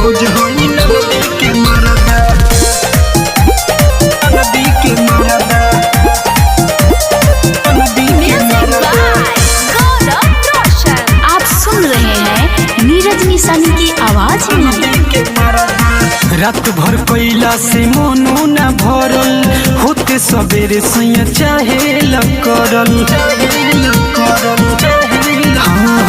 रोज होई नदी के मरदा, नदी के मरदा, नदी के मरदा। आप सुन रहे हैं नीरज निशानी की आवाज में। रात भर कोयला से मोनो न भरल, होते सवेरे सैया चाहे करल। हाँ,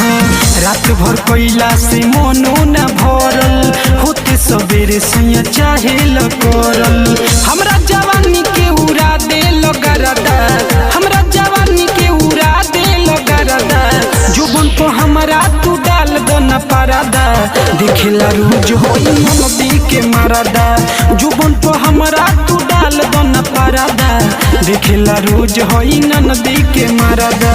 रात भर कोयला से मोनो न भरल, होते सवेरे सैया चाहे करल। हमरा जवानी के उड़ा दे गरदा, हमरा जवानी के उड़ा दे गरदा। जुबन तो हमरा तू डाल दो न परदा, देखेला रोज होई नदी के मरदा। जुबन तो हमरा तू डाल दो न परदा, देखेला रोज होई नदी के मरदा,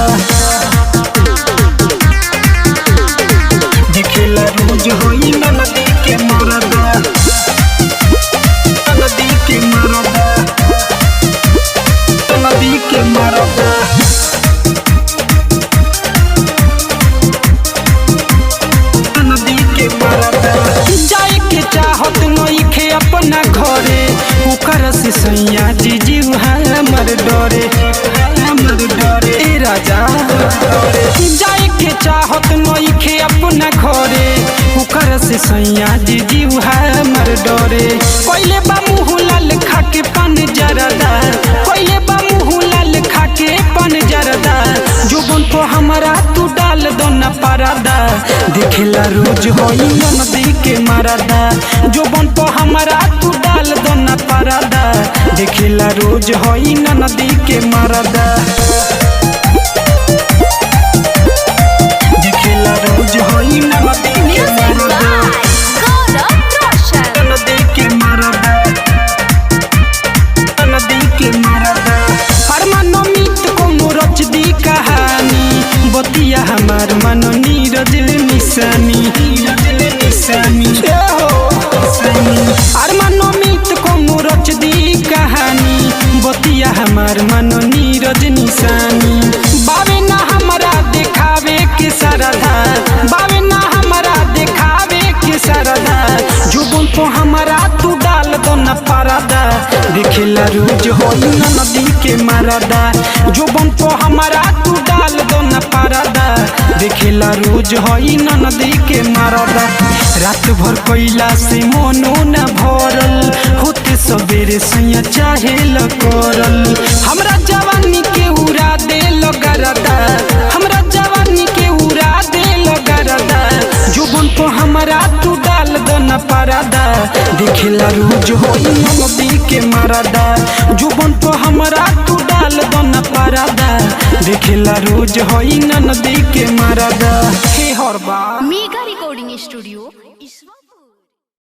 देखेला रोज होई नदी के मरदा, नदी के मरदा, नदी के मरदा। जाए के चाहत नइखे अपना घरे, ओकर से सैया जी जीव हमर डरे, हमर डरे। ए राजा जाए के चाहत नइखे अपना घरे, ओकर से सैया जी जीव हमर डरे। पहिले बा मुँह लाल खाके पान जरदा, पहिले बा मुँह लाल खाके पान जरदा। जुबन तो हमरा तू डाल दो न परदा, देखेला रोज होई नदी के मरदा। जुबन तो हमरा तू डाल दो न परदा, देखेला रोज होई नदी के मरदा, देखेला रोज होई नदी के मरदा, नदी के मरदा, नदी के मरदा। अरमानोमित कोनो रच दी कहानी, बतिया हमार मनो नीरज निशानी, निशानी। अरमानोमित कोनो रच दी कहानी, बतिया हमार मनो नीरज निशानी। बावे ना हमरा देखावे के सरधा, बावे ना हमरा देखावे के सरधा। जुबन तो हमरा तू डाल दो न परदा, देखेला रोज होई नदी के मरदा। जुबन तो हमरा तू डाल दो न परदा, देखेला रोज होई नदी के मरदा। रात भर कोयला से मोनो न भरल, होते सवेरे सैया चाहे करल। हमरा जवानी के उड़ा दे गरदा, हमरा जवानी के उड़ा दे गरदा। जुबन तो हमरा तू डाल दो न परदा, देखेला रोज होई नदी के मरदा। जुबन तो हमरा तू डाल दो न परदा, देखेला रोज होई नदी के मरदा। हे हरबा मेगा रिकॉर्डिंग स्टूडियो।